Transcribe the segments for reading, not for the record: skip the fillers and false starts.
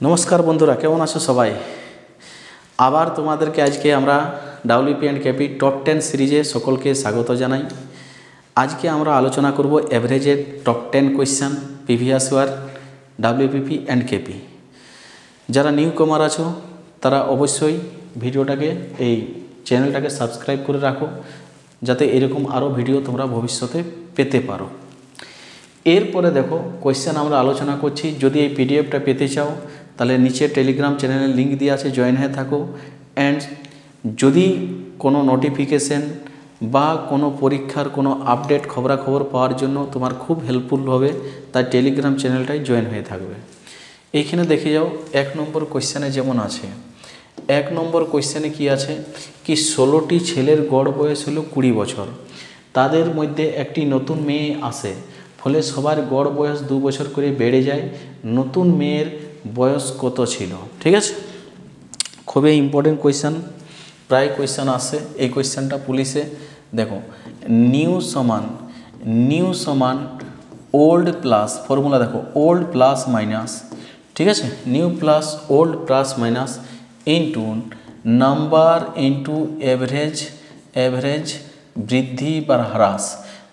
নমস্কার বন্ধুরা, কেমন আছো সবাই? আবার তোমাদেরকে আজকে আমরা ডাব্লিউপি অ্যান্ড কেপি টপ 10 সিরিজে সকলকে স্বাগত জানাই। আজকে আমরা আলোচনা করব এভারেজের top 10 question previous year WPP and KP. যারা নিউ কমার আছো তারা অবশ্যই ভিডিওটাকে এই চ্যানেলটাকে সাবস্ক্রাইব করে রাখো, যাতে এরকম আরও ভিডিও তোমরা ভবিষ্যতে পেতে পারো। এরপরে দেখো কোয়েশ্চেন আমরা আলোচনা করছি। যদি এই পিডিএফটা পেতে চাও তাহলে নিচে টেলিগ্রাম চ্যানেলের লিঙ্ক দিয়ে আছে, জয়েন হয়ে থাকো। অ্যান্ড যদি কোনো নোটিফিকেশন বা কোনো পরীক্ষার কোনো আপডেট খবরাখবর পাওয়ার জন্য তোমার খুব হেল্পফুল হবে, তাই টেলিগ্রাম চ্যানেলটাই জয়েন হয়ে থাকবে। এইখানে দেখে যাও 1 নম্বর কোয়েশ্চেনে যেমন আছে, 1 নম্বর কোয়েশ্চেনে কি আছে কি 16টি ছেলের গড় বয়স হলো 20 বছর। তাদের মধ্যে একটি নতুন মেয়ে আসে, ফলে সবার গড় বয়স 2 বছর করে বেড়ে যায়। নতুন মেয়ের বয়স কত ছিল? ঠিক আছে, খুবই ইম্পর্টেন্ট কোয়েশ্চেন, প্রায় কোয়েশ্চেন আসে এই কোয়েশ্চেনটা পুলিশে। দেখো নিউ সমান ওল্ড প্লাস, ফর্মুলা দেখো ওল্ড প্লাস মাইনাস, ঠিক আছে, new plus old plus minus into number into average বৃদ্ধি বা হ্রাস।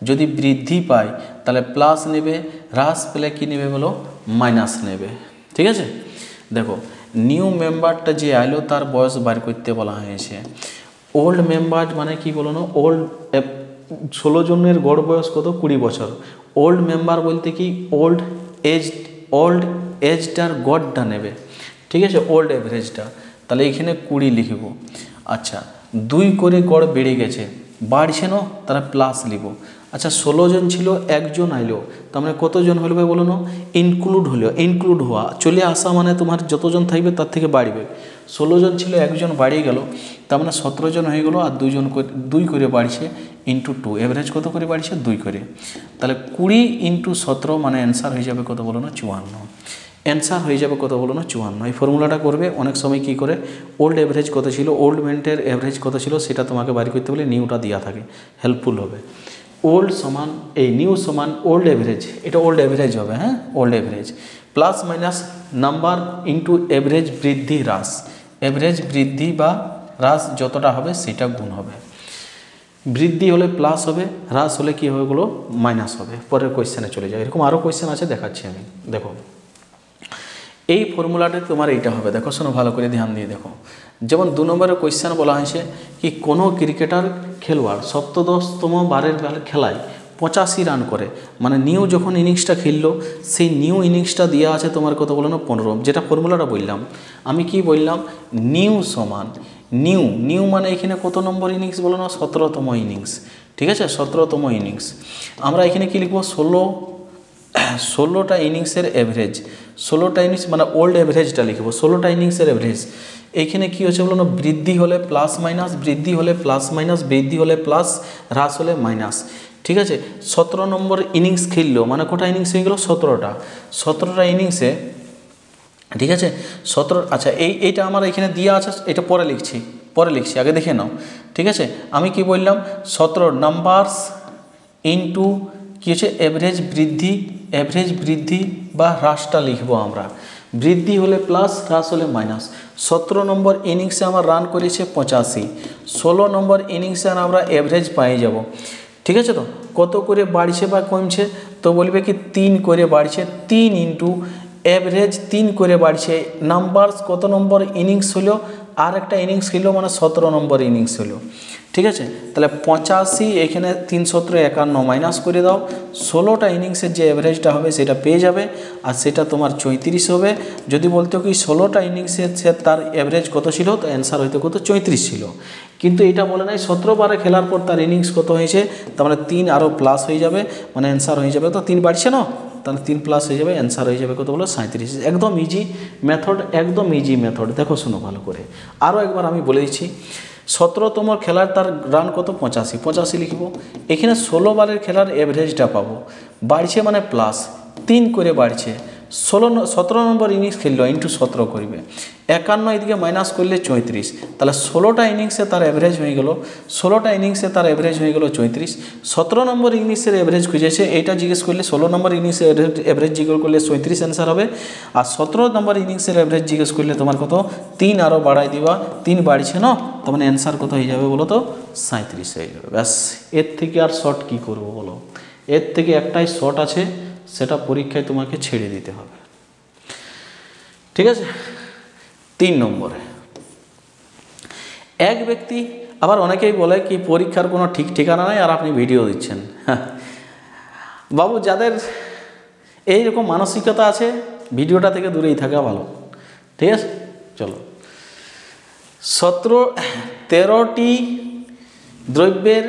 যদি বৃদ্ধি পায় তাহলে প্লাস নেবে, হ্রাস পেলে কী নেবে বলো? মাইনাস নেবে। ঠিক আছে, দেখো নিউ মেম্বারটা যে আইলো তার বয়স বার করতে বলা হয়েছে। ওল্ড মেম্বার মানে কি বলো না, ওল্ড 16 জনের গড় বয়স কত? 20 বছর। ওল্ড মেম্বার বলতে কি ওল্ড এজটার গড়টা নেবে, ঠিক আছে, ওল্ড এভারেজটা। তাহলে এখানে 20 লিখব। আচ্ছা, 2 করে গড় বেড়ে গেছে, বাড়ছে না, তারা প্লাস লিখব। আচ্ছা, 16 জন ছিল, একজন আইলো, তার মানে কতজন হলো বলো না? ইনক্লুড হওয়া, চলে আসা মানে তোমার যতজন থাকবে তার থেকে বাড়বে। 16 জন ছিল, একজন বাড়িয়ে গেল, তার মানে 17 জন হয়ে গেলো। আর 2 করে বাড়ছে ইন্টু 2, এভারেজ কত করে বাড়ছে? 2 করে। তাহলে 20 ইন্টু 17 মানে অ্যান্সার হয়ে যাবে কত বলো না? 54। অ্যান্সার হয়ে যাবে কত বলো না? 54। এই ফর্মুলাটা করবে। অনেক সময় কি করে ওল্ড এভারেজ কত ছিল, ওল্ড মেন্টের এভারেজ কত ছিল সেটা তোমাকে বাড়ি করতে বলে নিউটা দেওয়া থাকে, হেল্পফুল হবে। ওল্ড সমান এই নিউ সমান ওল্ড এভারেজ, এটা ওল্ড এভারেজ হবে, হ্যাঁ, old average plus minus number into average বৃদ্ধি হ্রাস। এভারেজ বৃদ্ধি বা হ্রাস যতটা হবে সেটা গুণ হবে। বৃদ্ধি হলে প্লাস হবে, হ্রাস হলে কী হবে বলো? মাইনাস হবে। পরের কোয়েশ্চেনে চলে যায়। এরকম আরও কোয়েশ্চেন আছে, দেখাচ্ছি আমি। দেখো এই ফর্মুলাটা তোমার এইটা হবে। দেখো শোনো, ভালো করে ধ্যান দিয়ে দেখো। যেমন 2 নম্বরের কোয়েশ্চেন বলা হয়েছে কি কোনো ক্রিকেটার খেলোয়াড় 17তম বারের খেলায় 85 রান করে, মানে নিউ যখন ইনিংসটা খেললো সেই নিউ ইনিংসটা দেওয়া আছে তোমার কত বলো না? 15। যেটা ফর্মুলাটা বললাম আমি, কি বললাম? নিউ সমান নিউ মানে এখানে কত নম্বর ইনিংস বলো না? 17তম ইনিংস, ঠিক আছে, 17তম ইনিংস। আমরা এখানে কি লিখবো? 16টা ইনিংসের এভারেজ, 16টা ইনিংস মানে ওল্ড এভারেজটা লিখব, 16টা ইনিংসের এভারেজ। এইখানে কী হচ্ছে বলো না? বৃদ্ধি হলে প্লাস মাইনাস, বৃদ্ধি হলে প্লাস মাইনাস, বৃদ্ধি হলে প্লাস, হ্রাস হলে মাইনাস, ঠিক আছে। 17 নম্বর ইনিংস খেললো মানে কটা ইনিংস হয়ে গেলো? 17টা ইনিংসে, ঠিক আছে, 17। আচ্ছা, এইটা আমার এখানে দেওয়া আছে, এটা পরে লিখছি, আগে দেখে নাও, ঠিক আছে। আমি কি বললাম? 17 নাম্বারস ইন্টু কী হচ্ছে? এভারেজ বৃদ্ধি বা হ্রাসটা লিখবো আমরা। বৃদ্ধি হলে প্লাস, হ্রাস হলে মাইনাস। 17 নম্বর ইনিংসে আমার রান করেছে 85, 16 নম্বর ইনিংসে আমরা এভারেজ পেয়ে যাব, ঠিক আছে। তো কত করে বাড়ছে বা কমছে? তো বলবে কি 3 করে বাড়ছে, 3 ইন্টু এভারেজ 3 করে বাড়ছে। নাম্বারস কত নম্বর ইনিংস হলো? আর একটা ইনিংস হলো মানে 17 নম্বর ইনিংস হলো, ঠিক আছে। তাহলে 85 এখানে 351 মাইনাস করে দাও, 16টা ইনিংসের যে এভারেজটা হবে সেটা পেয়ে যাবে, আর সেটা তোমার 34 হবে। যদি বলতো কি 16টা ইনিংসের তার এভারেজ কত ছিল, তো অ্যান্সার হয়তো কত? 34 ছিল। কিন্তু এটা বলে নাই 17 বারে খেলার পর তার ইনিংস কত হয়েছে, তার মানে 3 আরও প্লাস হয়ে যাবে, মানে অ্যান্সার হয়ে যাবে, তো 3 বাড়ছে না, তাহলে 3 প্লাস হয়ে যাবে, অ্যান্সার হয়ে যাবে কত বলো? 37। একদম ইজি মেথড, দেখো শোনো ভালো করে। আরও একবার আমি বলে দিচ্ছি, 17তম খেলার তার রান কত? 85 লিখব। এখানে 16 বারের খেলার এভারেজটা পাবো, বাড়ছে মানে প্লাস, 3 করে বাড়ছে, 17 নম্বর ইনিংস খেললো ইন্টু 17 করবে, 51 এদিকে মাইনাস করলে 34, তাহলে 16টা ইনিংসে তার অ্যাভারেজ হয়ে গেল, 16টা ইনিংসে তার অ্যাভারেজ হয়ে গেল 34। 17 নম্বর ইনিংসের অ্যাভারেজ খুঁজেছে, এইটা জিজ্ঞেস করলে 16 নম্বর ইনিংসের অ্যাভারেজ জিজ্ঞেস করলে 34 অ্যান্সার হবে। আর 17 নম্বর ইনিংসের অ্যাভারেজ জিজ্ঞেস করলে তোমার কত, 3 আরও বাড়াই দিবা, 3 বাড়ছে না, তার মানে অ্যান্সার কত হয়ে যাবে বলো তো, 37 হয়ে যাবে। ব্যাস, এর থেকে আর শর্ট কী করবো বলো, এর থেকে একটাই শর্ট আছে, সেটা পরীক্ষায় তোমাকে ছেড়ে দিতে হবে। ঠিক আছে। 3 নম্বরে, এক ব্যক্তি, আবার অনেকেই বলে কি পরীক্ষার কোনো ঠিক ঠিকানা নেই আর আপনি ভিডিও দিচ্ছেন। বাবু, যাদের এইরকম মানসিকতা আছে ভিডিওটা থেকে দূরেই থাকা ভালো। ঠিক আছে, চলো। 13টি দ্রব্যের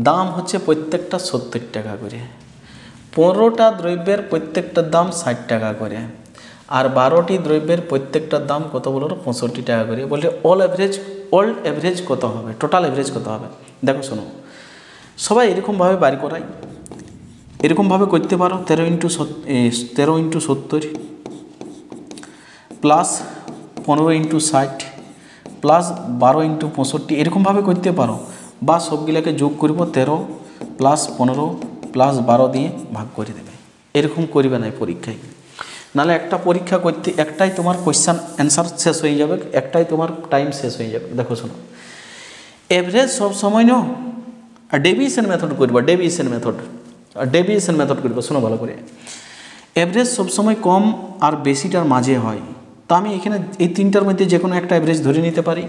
দাম হচ্ছে প্রত্যেকটা 70 টাকা করে, 15টা দ্রব্যের প্রত্যেকটার দাম 60 টাকা করে, আর 12টি দ্রব্যের প্রত্যেকটার দাম কত বলো, 65 টাকা করে। বললে অল অ্যাভারেজ কত হবে, টোটাল অ্যাভারেজ কত হবে? দেখো শোনো, সবাই এরকমভাবে বার করাই, এরকমভাবে করতে পারো। 13 into 70 plus 15 into 60 plus 12 into 65, এরকমভাবে করতে পারো। বা সবগুলোকে যোগ করব, 13 প্লাস 15 প্লাস 12 দিয়ে ভাগ করে দেবে। এরকম করবে না পরীক্ষায়, নাহলে একটা পরীক্ষা করতে একটাই তোমার কোয়েশ্চান অ্যান্সার শেষ হয়ে যাবে, একটাই তোমার টাইম শেষ হয়ে যাবে। দেখো শোনো, এভারেজ সব সময় নো ডেভিয়েশন মেথড করবা, ডেভিয়েশন মেথড করবা। শোনো ভালো করে, এভারেজ সবসময় কম আর বেশিটার মাঝে হয়। তো আমি এখানে এই তিনটার মধ্যে যে কোনো একটা এভারেজ ধরে নিতে পারি।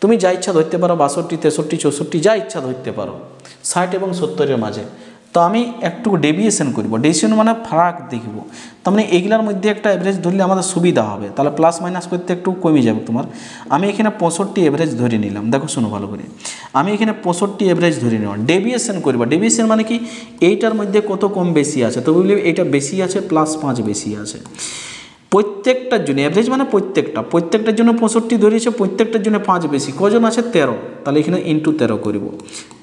তুমি যা ইচ্ছা ধরতে পারো, 62, 63, 64 যা ইচ্ছা ধরতে পারো, 60 এবং 70-এর মাঝে। তো আমি একটু ডেভিয়েশন করব, ডেভিয়েশন মানে ফারাক দেখব। তার মানে এইগুলোর মধ্যে একটা এভারেজ ধরলে আমাদের সুবিধা হবে, তাহলে প্লাস মাইনাস করতে একটু কমে যাবে তোমার। আমি এখানে 65 এভারেজ ধরে নিলাম। দেখো শোনো ভালো করে, আমি এখানে 65 এভারেজ ধরে নিলাম, ডেভিয়েশন করব। ডেভিয়েশন মানে কি, এইটার মধ্যে কত কম বেশি আছে, তো বুঝলি এইটা বেশি আছে, প্লাস 5 বেশি আছে। প্রত্যেকটার জন্য অ্যাভারেজ মানে প্রত্যেকটার জন্য 65 ধরেছে, প্রত্যেকটার জন্য 5 বেশি। কজন আছে? 13, তাহলে এখানে ইন্টু 13 করব।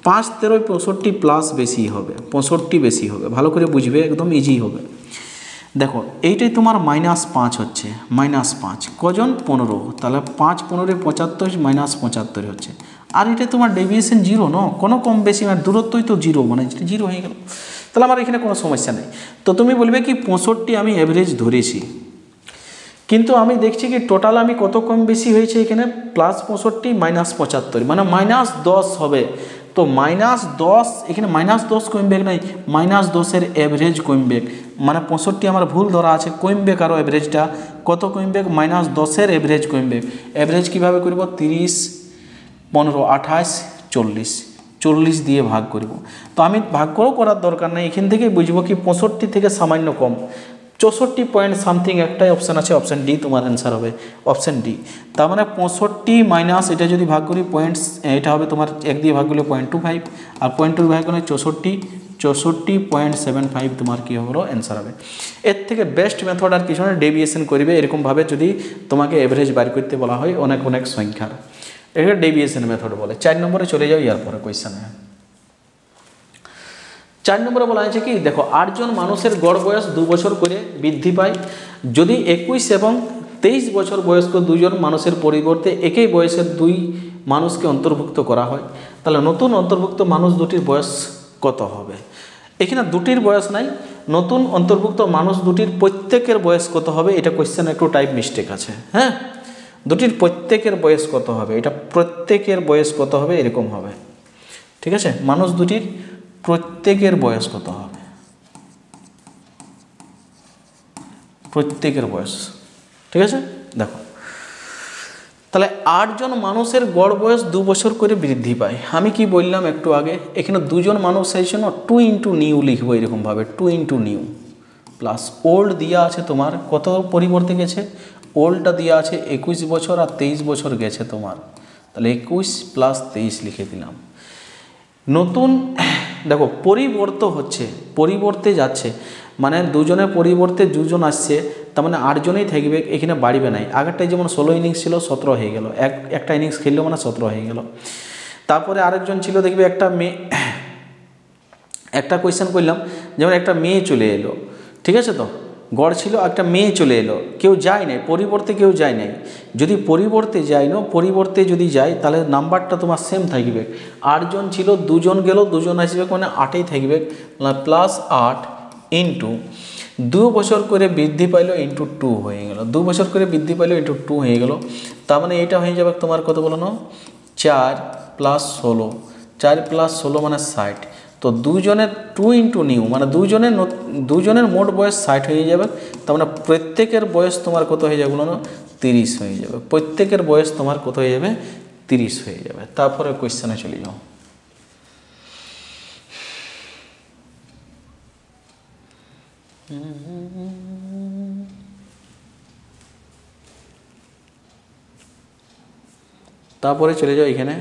5 13 65 প্লাস বেশি হবে, 65 বেশি হবে। ভালো করে বুঝবে, একদম ইজি হবে। দেখো এইটাই তোমার -5 হচ্ছে, -5 কজন? 15, তাহলে 5 15 75 -75 হচ্ছে। আর এটা তোমার ডেভিয়েশন 0 ন, কোনো কম বেশি মানে দূরত্বই তো 0, মানে 0 হয়ে গেল। তাহলে আমার এখানে কোনো সমস্যা নেই। তো তুমি বলবে কি 65 আমি অ্যাভারেজ ধরেছি, কিন্তু আমি দেখছি কি টোটাল আমি কত কম বেশি হয়েছে এখানে, +65 -75 মানে -10 হবে। তো -10 এখানে -10 কমবে নাই, -10-এর অ্যাভারেজ কমবে, মানে 65 আমার ভুল ধরা আছে, কমবে কারো অ্যাভারেজটা কত কমবে, -10-এর অ্যাভারেজ কমবে। অ্যাভারেজ কীভাবে করব? 30 15 28 40, 40 দিয়ে ভাগ করব। তো আমি ভাগ করার দরকার নেই, এখান থেকেই বুঝবো কি 65 থেকে সামান্য কম, 64 পয়েন্ট সামথিং একটাই অপশান আছে, অপশান ডি তোমার অ্যান্সার হবে, অপশান ডি। তার মানে 65 মাইনাস এটা যদি ভাগ করি পয়েন্টস, এটা হবে তোমার 1 দিয়ে ভাগ করলে 0.25, আর 0.2 ভাগ করলে 64.75 তোমার কী হলো অ্যান্সার হবে। এর থেকে বেস্ট মেথড আর কিছু না, ডেভিয়েশন করবে এরকমভাবে। যদি তোমাকে এভারেজ বার করতে বলা হয় অনেক সংখ্যার, এটা ডেভিয়েশন মেথড বলে। 4 নম্বরে চলে যাও, ইয়ার পরে কোয়েশ্চেনে। 4 নম্বরে বলা হয়েছে কি, দেখো 8 জন মানুষের গড় বয়স 2 বছর করে বৃদ্ধি পায়। যদি 21 এবং 23 বছর বয়স্ক 2 জন মানুষের পরিবর্তে একই বয়সের 2 মানুষকে অন্তর্ভুক্ত করা হয়, তাহলে নতুন অন্তর্ভুক্ত মানুষ দুটির বয়স কত হবে? এখানে দুটির বয়স নাই, নতুন অন্তর্ভুক্ত মানুষ দুটির প্রত্যেকের বয়স কত হবে, এটা কোয়েশ্চেন একটু টাইপ মিস্টেক আছে। হ্যাঁ, দুটির প্রত্যেকের বয়স কত হবে, এটা প্রত্যেকের বয়স কত হবে এরকম হবে। ঠিক আছে, মানুষ দুটির প্রত্যেকের বয়স কত হবে, প্রত্যেকের বয়স। ঠিক আছে, দেখো তাহলে 8 জন মানুষের গড় বয়স 2 বছর করে বৃদ্ধি পায়। আমি কি বললাম একটু আগে, এখানে 2 জন মানুষ এই জন্য 2 ইন্টু নিউ লিখবো এরকমভাবে, 2 ইন্টু নিউ প্লাস ওল্ড দেওয়া আছে তোমার কত পরিবর্তে গেছে, ওল্ডটা দেওয়া আছে 21 বছর আর 23 বছর গেছে তোমার, তাহলে 21 প্লাস 23 লিখে দিলাম। নতুন দেখো পরিবর্তে যাচ্ছে, মানে 2 জনের পরিবর্তে 2 জন আসছে, তার মানে 8 জনেই থাকবে, এখানে বাড়বে নাই। আগেরটাই যেমন 16 ইনিংস ছিল 17 হয়ে গেল, একটা ইনিংস খেললো মানে 17 হয়ে গেল। তারপরে আরেকজন ছিল দেখবে একটা মেয়ে, একটা কোয়েশ্চেন করলাম, যেমন একটা মেয়ে চলে এলো, ঠিক আছে? তো গড় ছিল, একটা মেয়ে চলে এলো, কেউ যায় নাই, পরিবর্তে কেউ যায় নাই। যদি পরিবর্তে যায় না, পরিবর্তে যদি যায় তাহলে নাম্বারটা তোমার সেম থাকবে। 8 জন ছিল, 2 জন গেল, 2 জন আসবে, মানে 8ই থাকবে, প্লাস 8 ইন্টু 2 বছর করে বৃদ্ধি পাইলো ইন্টু 2 হয়ে গেল। 2 বছর করে বৃদ্ধি পাইলো ইন্টু 2 হয়ে গেল। তার মানে এটা হয়ে যাবে তোমার কত বলো না, 4 + 16, 4 + 16 মানে 60। তো 2 জনের 2 ইন্টু নিউ মানে 2 জনের মোট বয়স 60 হয়ে যাবে। তার মানে প্রত্যেকের বয়স তোমার কত হয়ে যাবে বলো না, 30 হয়ে যাবে। প্রত্যেকের বয়স তোমার কত হয়ে যাবে, 30 হয়ে যাবে। তারপরে কোয়েশ্চেনে চলে যাও। তারপরে চলে যাও এখানে,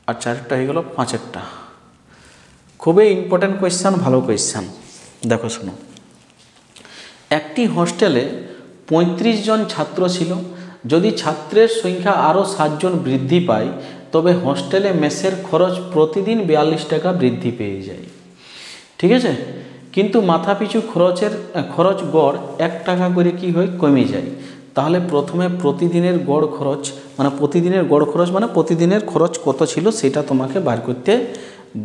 আর 4টা হয়ে গেল, 5টা। খুবই ইম্পর্টেন্ট কোয়েশ্চান, ভালো কোয়েশ্চান। দেখো শোনো, একটি হোস্টেলে 35 জন ছাত্র ছিল। যদি ছাত্রের সংখ্যা আরও 7 জন বৃদ্ধি পায় তবে হোস্টেলে মেসের খরচ প্রতিদিন 42 টাকা বৃদ্ধি পেয়ে যায়। ঠিক আছে? কিন্তু মাথাপিছু খরচ গড় 1 টাকা করে কি হয়, কমে যায়। তাহলে প্রথমে প্রতিদিনের গড় খরচ মানে প্রতিদিনের খরচ কত ছিল সেটা তোমাকে বার করতে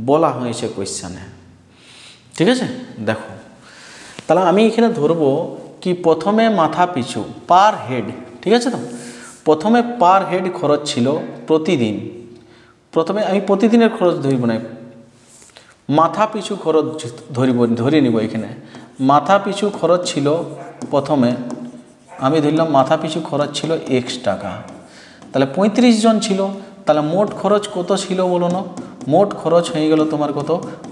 বলা হয়েছে কোয়েশ্চানে। ঠিক আছে? দেখো তাহলে আমি এখানে ধরবো কি, প্রথমে মাথা পিছু পার হেড, ঠিক আছে? তো প্রথমে পার হেড খরচ ছিল প্রতিদিন, প্রথমে আমি প্রতিদিনের খরচ ধরব না, মাথা পিছু খরচ ধরে নিব। এখানে মাথা পিছু খরচ ছিল, প্রথমে আমি ধরলাম মাথা পিছু খরচ ছিল x টাকা। তাহলে 35 জন ছিল, তাহলে মোট খরচ কত ছিল বলো না, মোট খরচ হয়ে গেল তোমার কত,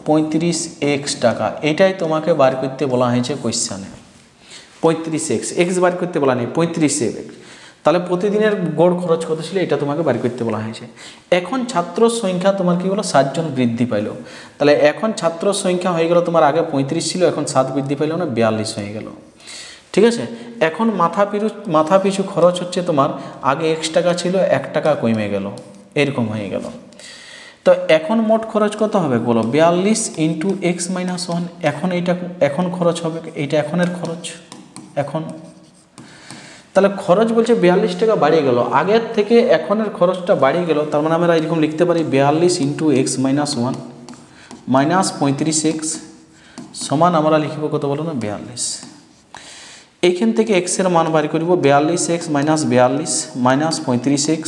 35x টাকা। এটাই তোমাকে বার করতে বলা হয়েছে কোয়েশ্চানে, 35x, x বার করতে বলা নেই, 35x। তাহলে প্রতিদিনের গড় খরচ কত ছিল এটা তোমাকে বার করতে বলা হয়েছে। এখন ছাত্র সংখ্যা তোমার কি হলো, 7 জন বৃদ্ধি পাইল। তাহলে এখন ছাত্র সংখ্যা হয়ে গেল তোমার, আগে 35 ছিল, এখন 7 বৃদ্ধি পাইল না, 42 হয়ে গেল। ঠিক আছে? এখন মাথা পিছু খরচ হচ্ছে তোমার, আগে x টাকা ছিল, 1 টাকা কমে গেল, এরকম হয়ে গেল। তো এখন মোট খরচ কত হবে বলো, 42 ইন্টু x - 1। এখন খরচ হবে, এইটা এখনের খরচ এখন। তাহলে খরচ বলছে 42 টাকা বাড়িয়ে গেল, আগের থেকে এখনের খরচটা বাড়িয়ে গেল। তার মানে আমরা এরকম লিখতে পারি 42 ইন্টু x - 1 মাইনাস 35x সমান আমরা লিখব কত বলো না, 42। এইখান থেকে x এর মান বাড়ি করব, 42x - 42 মাইনাস 35x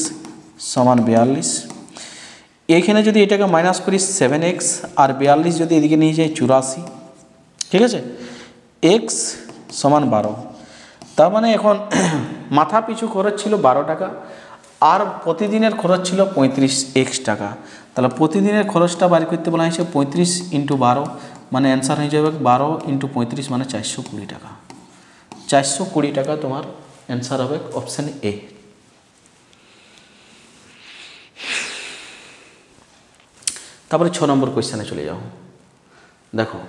সমান 42। এইখানে যদি এটাকে মাইনাস করি 7x, আর 42 যদি এদিকে নিয়ে যাই 84। ঠিক আছে? x সমান 12। তার মানে এখন মাথা পিছু খরচ ছিল 12 টাকা, আর প্রতিদিনের খরচ ছিল 35x টাকা। তাহলে প্রতিদিনের খরচটা বাড়ি করতে বলা হয়েছে 35 ইন্টু 12, মানে অ্যান্সার হয়ে যাবে 12 ইন্টু 35 মানে 420 টাকা। 420 টাকা তোমার অ্যান্সার হবে অপশান এ। তারপরে 6 নম্বর কোয়েশ্চেনে চলে যাও। দেখো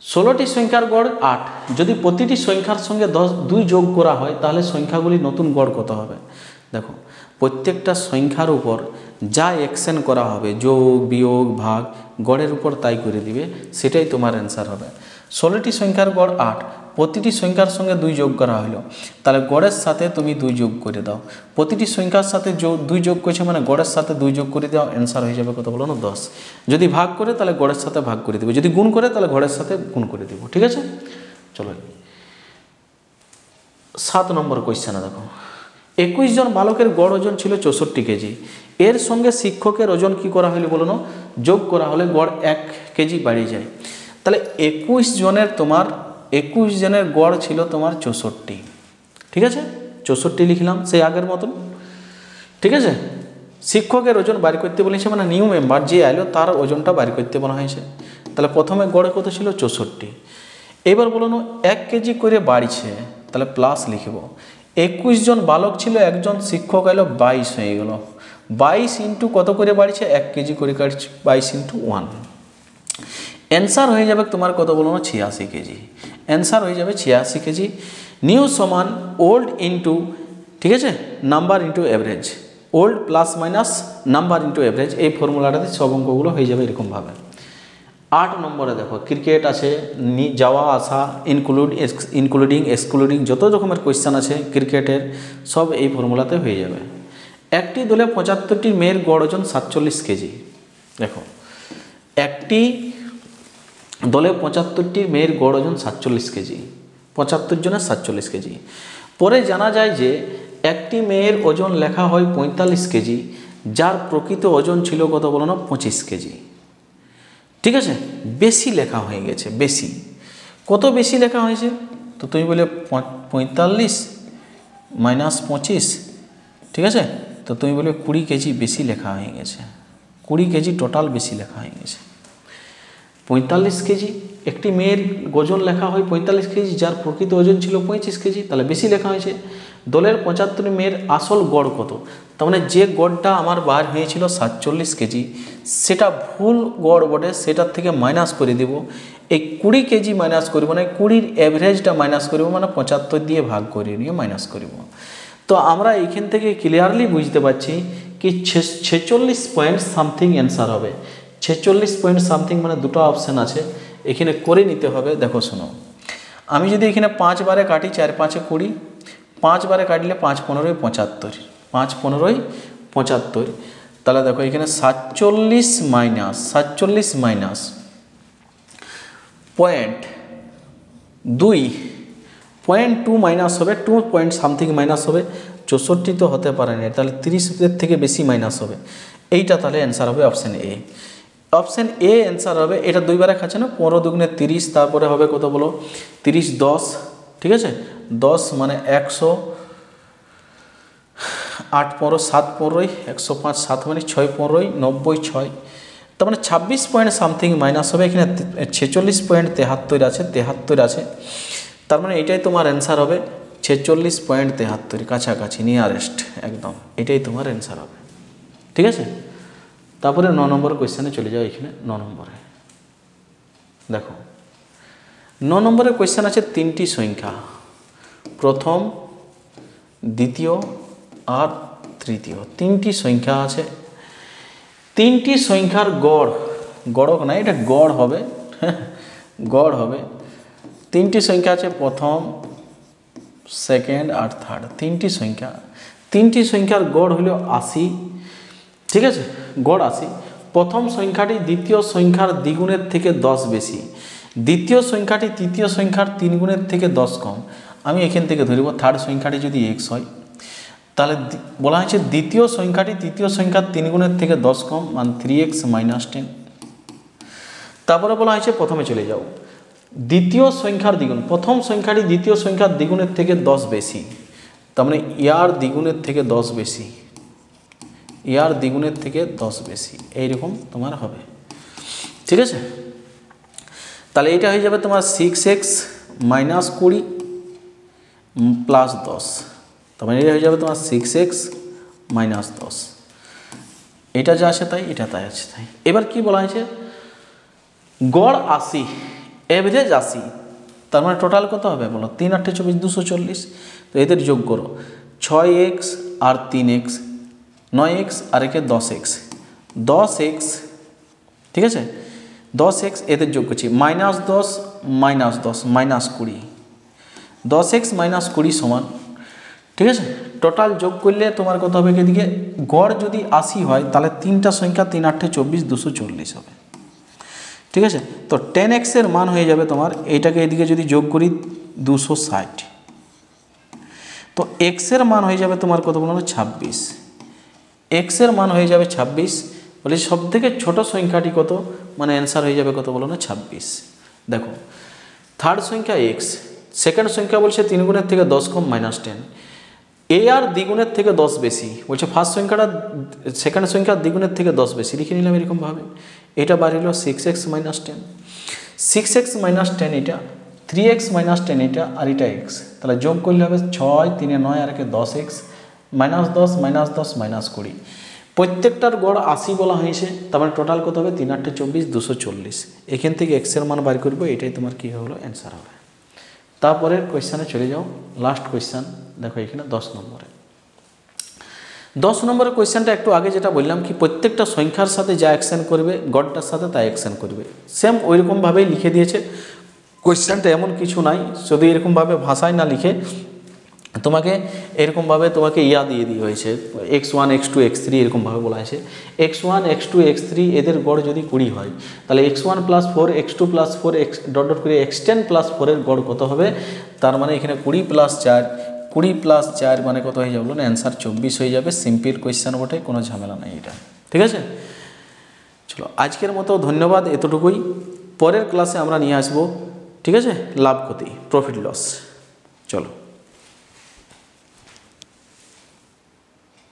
16টি সংখ্যার গড় 8, যদি প্রতিটি সংখ্যার সঙ্গে 2 যোগ করা হয় তাহলে সংখ্যাগুলির নতুন গড় কত হবে। দেখো প্রত্যেকটা সংখ্যার উপর যা অ্যাকশন করা হবে, যোগ বিয়োগ ভাগ, গড়ের উপর তাই করে দিবে, সেটাই তোমার অ্যান্সার হবে। 16টি সংখ্যার গড় 8, প্রতিটি সংখ্যার সঙ্গে 2 যোগ করা হলো, তাহলে গড়ের সাথে তুমি 2 যোগ করে দাও। প্রতিটি সংখ্যার সাথে 2 যোগ করেছে মানে গড়ের সাথে 2 যোগ করে দাও, অ্যান্সার হয়ে যাবে কত বলো না, 10। যদি ভাগ করে তাহলে গড়ের সাথে ভাগ করে দেবো, যদি গুণ করে তাহলে গড়ের সাথে গুণ করে দেবো। ঠিক আছে? চলো 7 নম্বর কোয়েশ্চেনে দেখো, 21 জন বালকের গড় ওজন ছিল 64 কেজি। এর সঙ্গে শিক্ষকের ওজন কি করা হলো বলো না, যোগ করা হলে গড় 1 কেজি বাড়িয়ে যায়। তাহলে 21 জনের গড় ছিল তোমার 64। ঠিক আছে? 64 লিখলাম সেই আগের মতন। ঠিক আছে? শিক্ষকের ওজন বাড়ি করতে বলেছে, মানে নিউ মেম্বার যে আইলো তার ওজনটা বাড়ি করতে বলা হয়েছে। তাহলে প্রথমে গড়ে কত ছিল, 64। এবার বলো না 1 কেজি করে বাড়ছে, তাহলে প্লাস লিখব। 21 জন বালক ছিল, একজন শিক্ষক এলো, 22 হয়ে গেল। 22 ইন্টু কত করে বাড়ছে, 1 কেজি করে কাটছে, 22 ইন্টু 1। অ্যান্সার হয়ে যাবে তোমার কত বলো না, 86 কেজি। অ্যান্সার হয়ে যাবে 86 কেজি। নিউ সমান ওল্ড ইন্টু, ঠিক আছে, number into average, old plus minus number into average, এই ফর্মুলাটাতে সব অঙ্কগুলো হয়ে যাবে এরকমভাবে। 8 নম্বরে দেখো ক্রিকেট আছে, যাওয়া আসা, ইনক্লুডিং এক্সক্লুডিং যত রকমের কোয়েশ্চেন আছে ক্রিকেটের সব এই ফর্মুলাতে হয়ে যাবে। একটি দলে 75টি মেয়ের গড় ওজন 47 কেজি। দেখো একটি দলে 75টি মেয়ের গড় ওজন 47 কেজি, 75 জনের 47 কেজি। পরে জানা যায় যে একটি মেয়ের ওজন লেখা হয় 45 কেজি, যার প্রকৃত ওজন ছিল কত বলো না, 25 কেজি। ঠিক আছে, বেশি লেখা হয়ে গেছে, বেশি। কত বেশি লেখা হয়েছে? তো তুমি বলে 45 মাইনাস 25, ঠিক আছে, তো তুমি বলে 20 কেজি বেশি লেখা হয়ে গেছে, 20 কেজি টোটাল বেশি লেখা হয়ে গেছে। 45 কেজি, একটি মেয়ের ওজন লেখা হয় 45 কেজি, যার প্রকৃত ওজন ছিল 25 কেজি, তাহলে বেশি লেখা হয়েছে। দলের 75 মেয়ের আসল গড় কত? তার মানে যে গড়টা আমার বার হয়েছিল 47 কেজি, সেটা ভুল গড় বটে, সেটার থেকে মাইনাস করে দেব। এই 20 কেজি মাইনাস করব, মানে 20-র অ্যাভারেজটা মাইনাস করব, মানে 75 দিয়ে ভাগ করে নিয়ে মাইনাস করব। তো আমরা এইখান থেকে ক্লিয়ারলি বুঝতে পারছি কি 46 পয়েন্ট সামথিং অ্যান্সার হবে। 46 পয়েন্ট সামথিং মানে দুটো অপশান আছে, এখানে করে নিতে হবে। দেখো শোনো, আমি যদি এখানে 5 বারে কাটি, 4 5 20, 5 বারে কাটলে 5 15 75, 5 15 75। তাহলে দেখো এখানে 47 মাইনাস পয়েন্ট 2 মাইনাস হবে, 2 পয়েন্ট সামথিং মাইনাস হবে। 64 তো হতে পারে না, তাহলে 30-এর থেকে বেশি মাইনাস হবে। এইটা তাহলে অ্যান্সার হবে option A. Option A answer হবে। এটা 2 বারে খাচ্ছে না, 15 দুগুণে 30, তারপরে হবে কত বলো, 30 10, ঠিক আছে, 10 মানে 100, 8 15 7 15, 105 7 মানে 6 15 90 6, তার মানে 26 পয়েন্ট সামথিং মাইনাস হবে। এখানে 46.73 আছে, 73 আছে, তার মানে এটাই তোমার অ্যান্সার হবে 46.73, কাছাকাছি, নিয়ারেস্ট একদম, এটাই তোমার অ্যান্সার হবে। ঠিক আছে, তারপরে 9 নম্বর কোয়েশ্চেনে চলে যাও। এখানে 9 নম্বরে দেখো, 9 নম্বরের কোয়েশ্চেন আছে 3টি সংখ্যা, প্রথম, দ্বিতীয় আর তৃতীয়, 3টি সংখ্যা আছে। 3টি সংখ্যার গড় না, এটা গড় হবে, গড় হবে। 3টি সংখ্যা আছে, প্রথম, সেকেন্ড আর থার্ড, 3টি সংখ্যা। 3টি সংখ্যার গড় হলো 80, ঠিক আছে, গড় 80। প্রথম সংখ্যাটি দ্বিতীয় সংখ্যার দ্বিগুণের থেকে 10 বেশি, দ্বিতীয় সংখ্যাটি তৃতীয় সংখ্যার 3 গুণের থেকে 10 কম। আমি এখান থেকে ধরব থার্ড সংখ্যাটি যদি x হয়, তাহলে বলা হয়েছে দ্বিতীয় সংখ্যাটি তৃতীয় সংখ্যার 3 গুণের থেকে 10 কম, মানে 3x - 10। তারপরে বলা হয়েছে, প্রথমে চলে যাও, দ্বিতীয় সংখ্যার দ্বিগুণ, প্রথম সংখ্যাটি দ্বিতীয় সংখ্যার দ্বিগুণের থেকে 10 বেশি, তার মানে ইয়ার দ্বিগুণের থেকে 10 বেশি, ইয়ার দ্বিগুণের থেকে 10 বেশি, এইরকম তোমার হবে। ঠিক আছে, তাহলে এটা হয়ে যাবে তোমার 6x - 20 + 10, তার মানে এটা হয়ে যাবে তোমার 6x - 10। এটা যা আছে তাই, এটা তাই আছে তাই। এবার কি বলা হয়েছে, গড় 80, এভারেজ 80, তার মানে টোটাল কত হবে বলো, 3 8 24 240। তো এদের যোগ করো, 6x আর 3x, 9x আর একে 10x, 10x, ঠিক আছে, 10x, এদের যোগ করছি, -10 -10 -20, 10x - 20 সমান, ঠিক আছে। টোটাল যোগ করলে তোমার কত হবে, এদিকে গড় যদি 80 হয়, তাহলে 3টা সংখ্যা 3 8 24 240 হবে। ঠিক আছে, তো 10x এর মান হয়ে যাবে তোমার, এইটাকে এদিকে যদি যোগ করি 260, তো x এর মান হয়ে যাবে তোমার কত বলো, 26, x এর মান হয়ে যাবে 26। বলে সব থেকে ছোট সংখ্যাটি কত, মানে অ্যান্সার হয়ে যাবে কত বলো না, 26। দেখো থার্ড সংখ্যা x, সেকেন্ড সংখ্যা বলছে 3 গুণের থেকে 10 কম -10, এ আর দ্বিগুণের থেকে 10 বেশি, বলছে ফার্স্ট সংখ্যাটা সেকেন্ড সংখ্যার দ্বিগুণের থেকে 10 বেশি, লিখে নিলাম এরকমভাবে। এটা বার হলো 6x - 10, 6x - 10 এটা, 3x - 10 এটা, আর এটা x, তাহলে যোগ করলে হবে 6 3 9 আর একে 10x -10 -10 -20। প্রত্যেকটার গড় 80 বলা হয়েছে, তার মানে টোটাল কত হবে, 3 8 24 240। এখান থেকে x এর মান বার করবো, এটাই তোমার কী হলো, অ্যান্সার হবে। তারপরে কোয়েশ্চানে চলে যাও, লাস্ট কোয়েশ্চান দেখো এখানে 10 নম্বরে। 10 নম্বরের কোয়েশ্চেনটা একটু আগে যেটা বললাম কি প্রত্যেকটা সংখ্যার সাথে যা অ্যাকশন করবে গড়টার সাথে তা অ্যাকশন করবে, সেম ওইরকমভাবেই লিখে দিয়েছে। কোয়েশ্চেনটা এমন কিছু নাই, যদি এরকমভাবে ভাষায় না লিখে তোমাকে এরকমভাবে তোমাকে ইয়া দিয়ে হয়েছে x1 x2 x3 এরকমভাবে বলা হয়েছে। x1 x2 x3 এদের গড় যদি 20 হয় তাহলে x1 + 4 x2 + 4 x dot dot করে x10 + 4 এর গড় কত হবে? তার মানে এখানে 20 + 4 20 + 4 মানে কত হয়ে যাবে? না অ্যান্সার 24 হয়ে যাবে। সিম্পল কোয়েশ্চেন বটে, কোনো ঝামেলা নাই এটা, ঠিক আছে। চলো আজকের মতো ধন্যবাদ, এতটুকুই। পরের ক্লাসে আমরা নিয়ে আসবো, ঠিক আছে, লাভ ক্ষতি, প্রফিট লস। চলো।